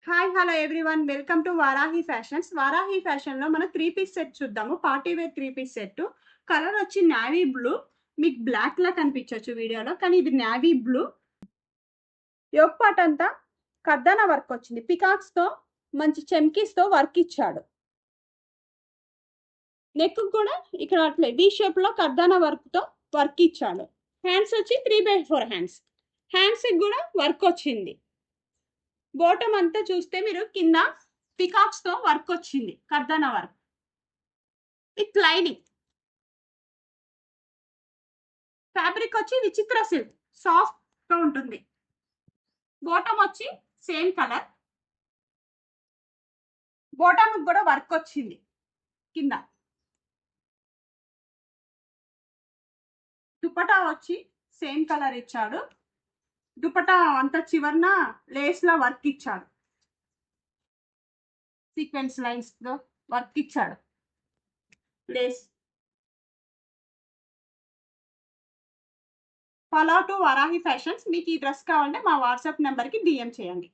Hi hello everyone welcome to Varahi fashions. Varahi ఫ్యాషన్లో మన 3 piece set చూద్దాము. Party wear 3 piece set. Colour వచ్చి navy blue. మీకు బ్లాక్ లా కనిపించవచ్చు వీడియోలో, కానీ ఇది నావీ బ్లూ. యోక్ పార్ట్ అంతా కర్దానా వర్క్ వచ్చింది. పికాక్స్ తో మంచి చెమ్కీస్ తో వర్క్ ఇచ్చాడు. నెక్ కూడా ఇక్కడ అట్లే వి షేప్ లో కర్దానా వర్క్ తో వర్క్ ఇచ్చాడు. హ్యాండ్స్ వచ్చి 3/4 హ్యాండ్స్. హ్యాండ్స్ కూడా వర్క్ వచ్చింది. బాటమ్ అంతా చూస్తే మీరు కింద పికాక్స్ తో వర్క్ వచ్చింది, కర్దానా వర్క్ విత్ లైనింగ్. ఫ్యాబ్రిక్ వచ్చి విచిత్ర సిల్క్, సాఫ్ట్ గా ఉంటుంది. బాటమ్ వచ్చి సేమ్ కలర్. బాటమ్ కూడా వర్క్ వచ్చింది కింద. దుపటా వచ్చి సేమ్ కలర్ ఇచ్చాడు. దుపటా అంతా చివర్న లేస్ లా వర్క్ ఇచ్చాడు. సీక్వెన్స్ లైన్స్ తో వర్క్ ఇచ్చాడు. Lace. Follow to Varahi fashions. మీకు ఈ డ్రెస్ కావాలంటే మా వాట్సాప్ నెంబర్కి DM చేయండి.